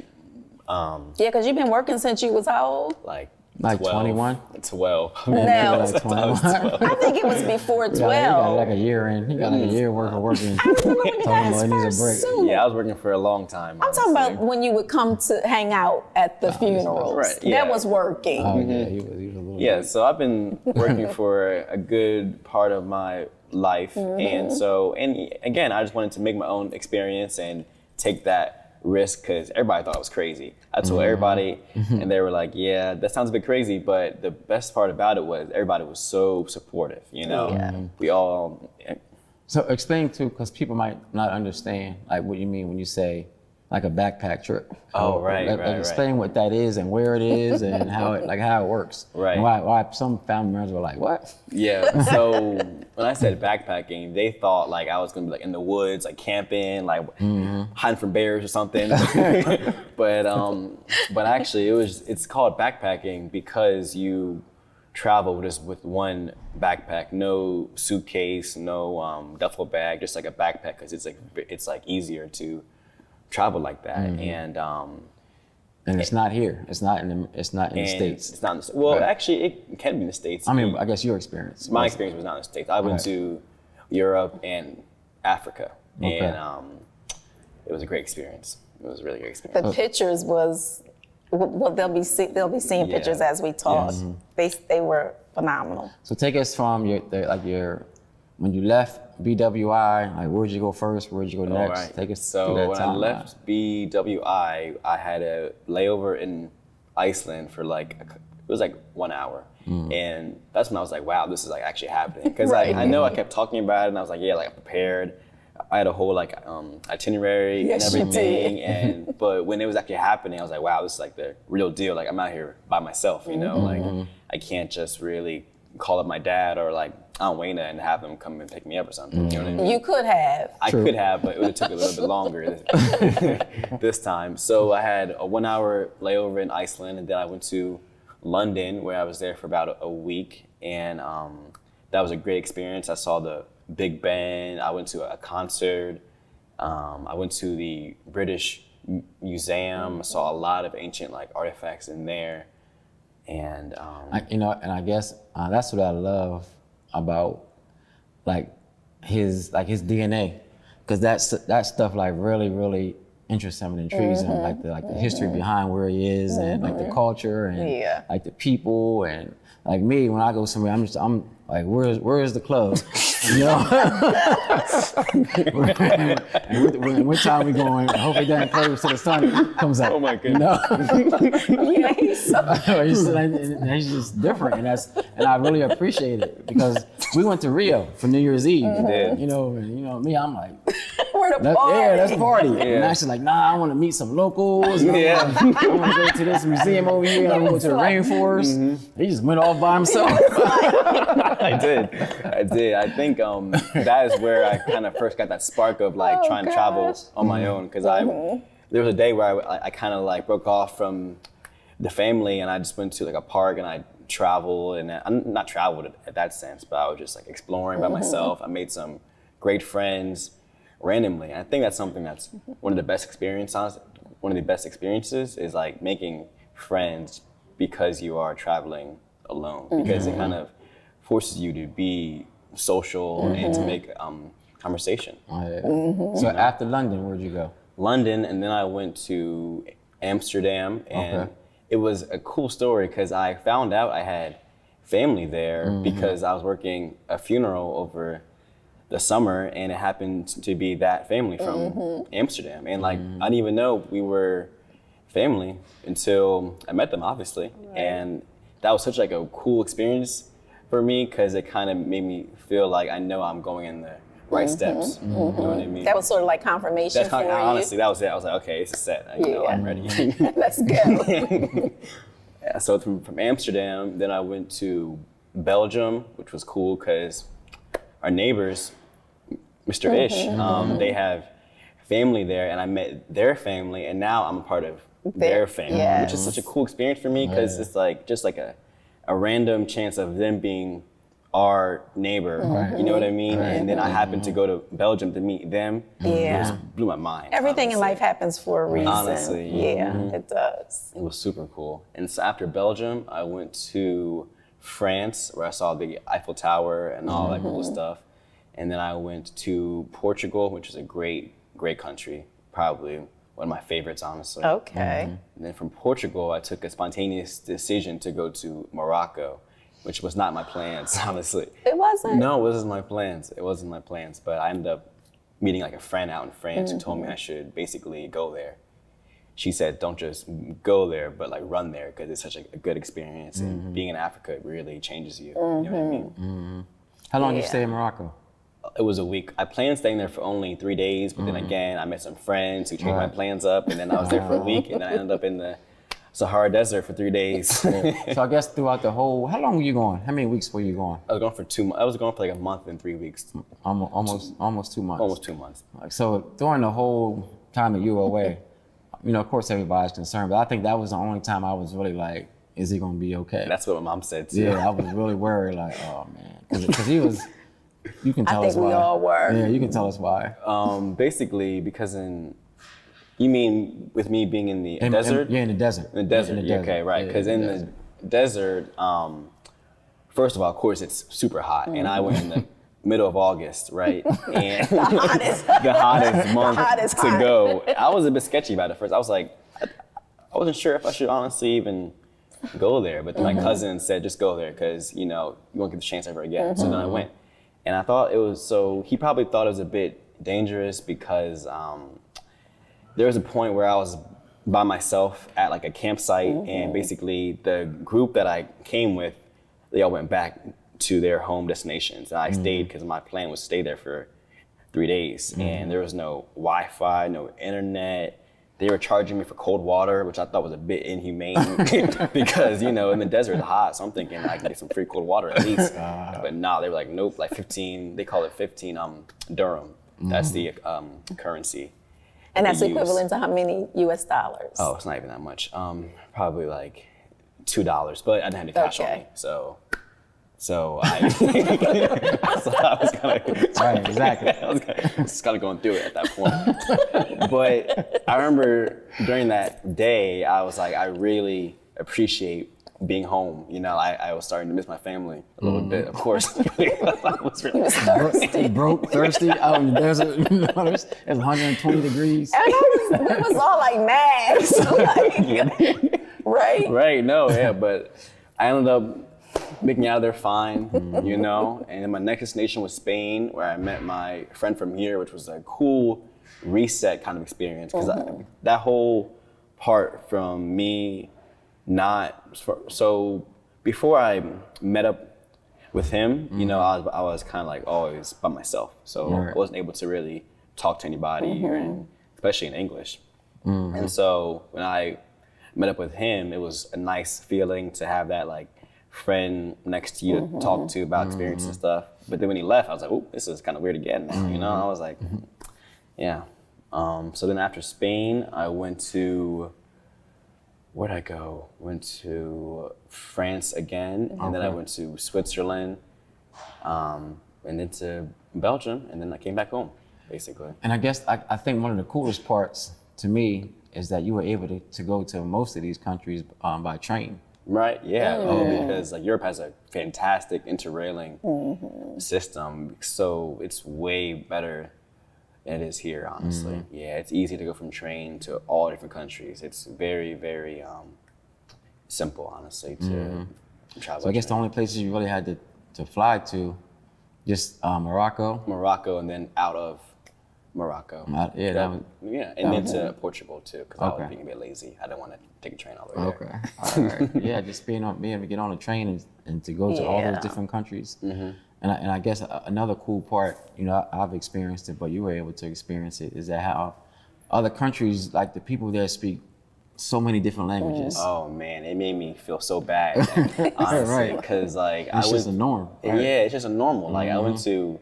Yeah, because you've been working since you was how old? Like Like 12. 21? 12. No. Like 21. I think it was before 12. Yeah, he got like a year in. He got like a year worth of working. Talking about he needs a break. Yeah, I was working for a long time. I'm talking about when you would come to hang out at the funerals. Right, yeah. That was working. Oh yeah, he was a little. Yeah, so I've been working for a good part of my life. And again, I just wanted to make my own experience and take that risk because everybody thought I was crazy. I told everybody and they were like, yeah, that sounds a bit crazy. But the best part about it was everybody was so supportive, you know? Yeah. We all, So explain to, because people might not understand like what you mean when you say like a backpack trip. Oh, right, right. Explain what that is and where it is and how it works. Right. And why some family members were like, what? yeah. So when I said backpacking, they thought like I was gonna be like in the woods, like camping, like hiding from bears or something. but actually it's called backpacking because you travel just with one backpack, no suitcase, no duffel bag, just like a backpack because it's like easier to travel like that. And it's not here. It's not in the States. It's not in the, well, Right. actually, it can be in the States. I mean, I guess your experience. My experience was not in the States. I went to Europe and Africa, Okay. and it was a great experience. It was a really great experience. The pictures was, well, they'll be seeing Yeah. pictures as we talk. They were phenomenal. So take us from your when you left BWI, like where'd you go first? Where'd you go next? All right. Take us So through that when I timeline. left BWI, I had a layover in Iceland for it was like 1 hour. And that's when I was like, wow, this is like actually happening. Because Right. I know I kept talking about it and I was like, yeah, like I'm prepared. I had a whole like itinerary Yes, and you did. everything. But when it was actually happening, I was like, wow, this is like the real deal. Like I'm out here by myself, you know? Like I can't just really call up my dad or like Aunt Waynna and have them come and pick me up or something. You know what I mean? You could have. I could have, but it would have took a little bit longer this time. So I had a 1 hour layover in Iceland, and then I went to London, where I was there for about a week, and that was a great experience. I saw the Big Ben. I went to a concert. I went to the British Museum. I saw a lot of ancient like artifacts in there, and I guess that's what I love about like his DNA, because that stuff like really interests him and intrigues him, like the history behind where he is and like the culture and like the people, and like me when I go somewhere I'm like where's the club, you know? And what time we going? I hope it doesn't close till the sun comes up. Oh my goodness. You know? Yeah, he's so He's just different, and I really appreciate it because we went to Rio for New Year's Eve. did. You know, me, I'm like, we're the party. let's party. Yeah. And Ashley's like, nah, I want to meet some locals. And Yeah. I want to go to this museum over here. I want to go to the rainforest. He just went off by himself. I did. I think that is where I kind of first got that spark of like trying to travel on my own, because there was a day where I kind of like broke off from the family and I just went to like a park and I traveled, and I'm not traveled at that sense, but I was just like exploring by myself. I made some great friends randomly. And I think that's something that's one of the best experiences. One of the best experiences is like making friends because you are traveling alone, because it kind of forces you to be social and to make conversation. Oh, yeah. So after London, where'd you go? London, and then I went to Amsterdam, and Okay. it was a cool story because I found out I had family there because I was working a funeral over the summer, and it happened to be that family from Amsterdam, and like I didn't even know we were family until I met them, obviously, and that was such like a cool experience for me because it kind of made me feel like I know I'm going in the right steps. You know what I mean? That was sort of like confirmation That's for you. honestly, that was it. I was like, okay, it's set. You know, I'm ready. Let's go. Yeah, so from Amsterdam, then I went to Belgium, which was cool because our neighbors, Mr. Ish, they have family there, and I met their family, and now I'm a part of their family, which is such a cool experience for me because it's like just like a random chance of them being our neighbor, you know what I mean? And then I happened to go to Belgium to meet them. It just blew my mind. Everything in life happens for a reason. Honestly, it does. It was super cool. And so after Belgium, I went to France where I saw the Eiffel Tower and all that cool stuff. And then I went to Portugal, which is a great country, probably one of my favorites, honestly. Okay. And then from Portugal, I took a spontaneous decision to go to Morocco, which was not my plans, honestly. It wasn't? No, it wasn't my plans. It wasn't my plans, but I ended up meeting like a friend out in France who told me I should basically go there. She said, don't just go there, but like run there because it's such a good experience. And being in Africa really changes you. You know what I mean? How long did you stay in Morocco? It was a week. I planned staying there for only 3 days, but then again, I met some friends who changed my plans up, and then I was there for a week, and then I ended up in the Sahara Desert for 3 days. So I guess throughout the whole, how long were you going? How many weeks were you going? I was going for 2 months. I was going for like a month and 3 weeks. Almost 2 months. Almost 2 months. So during the whole time that you were away, you know, of course everybody's concerned, but I think that was the only time I was really like, is he gonna be okay? That's what my mom said too. Yeah, I was really worried, like, oh man, because he was. You can tell us why. I think we all were. Yeah, you can tell us why. Basically, because you mean with me being in the desert? Yeah, in the desert. In the desert, okay, right. Because in the desert, first of all, of course, it's super hot. And I went in the middle of August, right? And the hottest month to go. I was a bit sketchy about it first. I was like, I wasn't sure if I should honestly even go there. But then my cousin said, just go there because, you know, you won't get the chance ever again. So then I went. And I thought it was, so he probably thought it was a bit dangerous because there was a point where I was by myself at like a campsite and basically the group that I came with, they all went back to their home destinations. And I stayed because my plan was to stay there for 3 days and there was no Wi-Fi, no internet. They were charging me for cold water, which I thought was a bit inhumane because, you know, in the desert it's hot. So I'm thinking I can get some free cold water at least. But nah, they were like, nope, like 15, they call it 15 dirham. That's the currency. And that's equivalent to how many US dollars? Oh, it's not even that much. Probably like $2, but I didn't have any cash on me. So I was kind of right, exactly. I was just kind of going through it at that point. But I remember during that day, I was like, I really appreciate being home. You know, I was starting to miss my family a little bit, of course. I was really thirsty. Broke, thirsty, out in the desert. You know, it's 120 degrees. And it was all like mad. So like, right? Right, no, yeah, but I ended up making it out of there fine, you know? And then my next destination was Spain, where I met my friend from here, which was a cool reset kind of experience. Because that whole part from me so before I met up with him, you know, I was kind of like always by myself. So I wasn't able to really talk to anybody, especially in English. And so when I met up with him, it was a nice feeling to have that like friend next to you to talk to about experiences and stuff. But then when he left, I was like, oh, this is kind of weird again. You know, I was like, yeah. So then after Spain, I went to, where'd I go? Went to France again, and then I went to Switzerland, and then to Belgium, and then I came back home, basically. And I guess I think one of the coolest parts to me is that you were able to go to most of these countries by train. Right, yeah. Because like Europe has a fantastic interrailing system, so it's way better than it is here, honestly. Yeah, it's easy to go from train to all different countries. It's very, very simple, honestly, to travel. So I guess the only places you really had to fly to, just Morocco. Morocco, and then out of Morocco. Yeah, that was, Yeah, and then to Portugal too, because I was Okay. being a bit lazy. I didn't want to take a train all the way there. okay. All right. Yeah, just being able to get on a train and to go to all those Yeah. different countries. And I guess another cool part, you know, I've experienced it, but you were able to experience it, is that how other countries, like the people there speak so many different languages. Oh man, it made me feel so bad, honestly, Right. because like It's just a norm. Right? Yeah, it's just a normal. Like I went to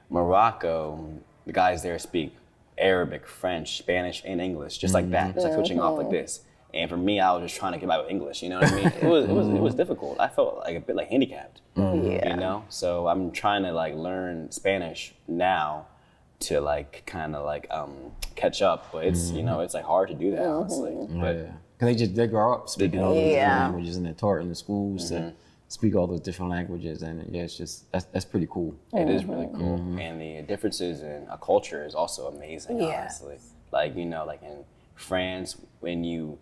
Morocco, the guys there speak Arabic, French, Spanish, and English, just like that, just like switching off like this. And for me, I was just trying to get by with English. You know what I mean? It was difficult. I felt like a bit like handicapped. Yeah. You know, so I'm trying to like learn Spanish now to like kind of like catch up, but it's you know it's like hard to do that honestly. But Yeah. Because they grow up speaking all those different Yeah. languages, and they're taught in the schools to speak all those different languages, and yeah, it's just that's pretty cool. it is really cool, and the differences in a culture is also amazing. Yeah. Honestly, like you know, like in France, when you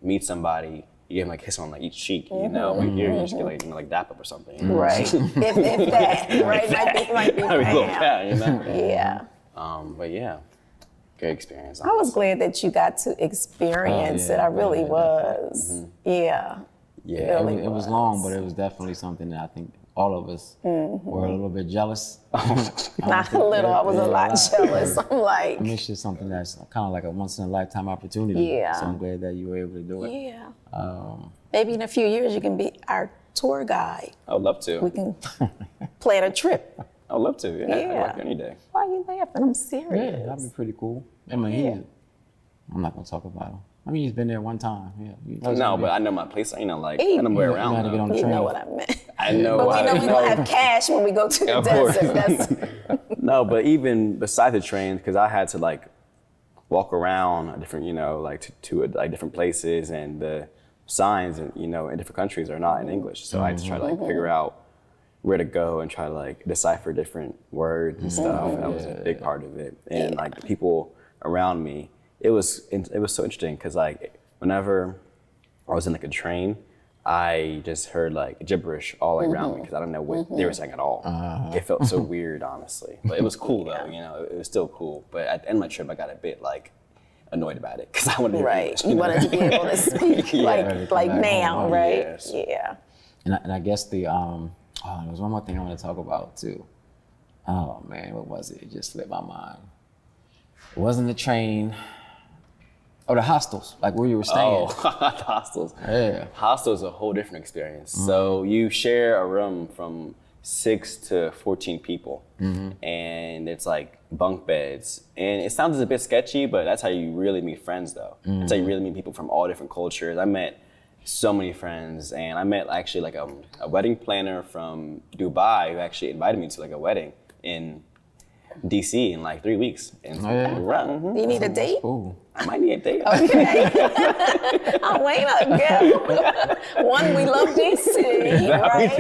meet somebody, you give them like a kiss on like each cheek. You know, like here you just get like like dap up or something. You know? Right. if that, right? Might be I mean, a little bam. pat, you know. Yeah. But yeah, great experience. I was glad that you got to experience it. I really was. Yeah. Yeah, Really It was long, but it was definitely something that I think all of us were a little bit jealous. Not a little. I was a lot jealous. I'm like, I mean, it's just something that's kind of like a once in a lifetime opportunity. Yeah. So I'm glad that you were able to do it. yeah. Maybe in a few years you can be our tour guide. I would love We to. can plan a trip. I would love to. Yeah, I'd Yeah. like any day. Why are you laughing? I'm Yeah, serious. that'd be pretty cool. I mean, I'm not gonna talk about him. I mean, he's been there one time. Yeah. No, but I know my place. You know, like I know my way You around. gotta get on the You train. know what I meant. I know. But we how know to we don't have cash when we go to the Of course. desert. That's No, but even beside the train, because I had to like walk around different, you know, like to like different places, and the signs, and you know, in different countries are not in English, so I had to try to like figure out where to go and try to like decipher different words and stuff. That was a big part of it, and like the people around me, it was so interesting because like whenever I was in like a train, I just heard like gibberish all around me because I don't know what they were saying at all. It felt so weird, honestly. But it was cool though, you know, it was still cool. But at the end of my trip, I got a bit like annoyed about it because I wanted to hear right. English, You know? wanted to be able to speak like now, home. right? Yes. Yeah. And I guess there was one more thing I want to talk about too. Oh man, what was it? It just slipped my mind. It wasn't the train. Oh, the hostels, like where you were staying. Oh, the hostels. Yeah. Hostels is a whole different experience. So you share a room from 6 to 14 people, and it's like bunk beds. And it sounds a bit sketchy, but that's how you really meet friends, though. That's how you really meet people from all different cultures. I met so many friends, and I met actually like a wedding planner from Dubai who actually invited me to like a wedding in DC in like 3 weeks. And Do you need a date? Cool. I might need a date. Okay. I'm waiting on girl. One, we love DC, right?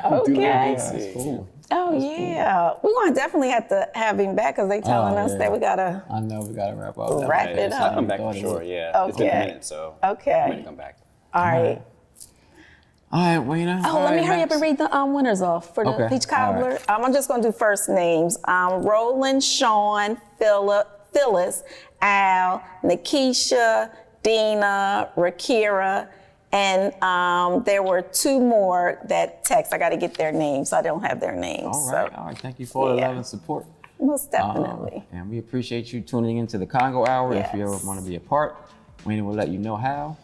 Okay. That's cool. Oh yeah, we're gonna definitely have to have him back because they telling us yeah. that we gotta I know we gotta wrap up. wrap it I'll up. come back for sure, yeah. It's been a Okay. minute, so Okay. I'm ready to come back. All right. All right, Waynna. Oh, let me hurry up and read the winners off for the Okay, peach all cobbler. right. I'm just gonna do first names. Roland, Sean, Phyllis, Al, Nikisha, Dina, Rakira, and there were 2 more that text. I got to get their names. I don't have their names. All right, all right. Thank you for the yeah. love and support. Most definitely. And we appreciate you tuning into the Congo Hour. If you ever Yes. want to be a part, Waynna will let you know how.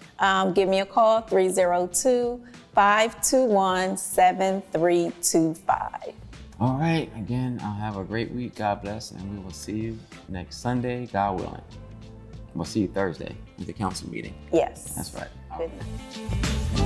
Give me a call, 302-521-7325. All right, again, have a great week. God bless, and we will see you next Sunday, God willing. We'll see you Thursday at the council meeting. Yes. That's right. Good night.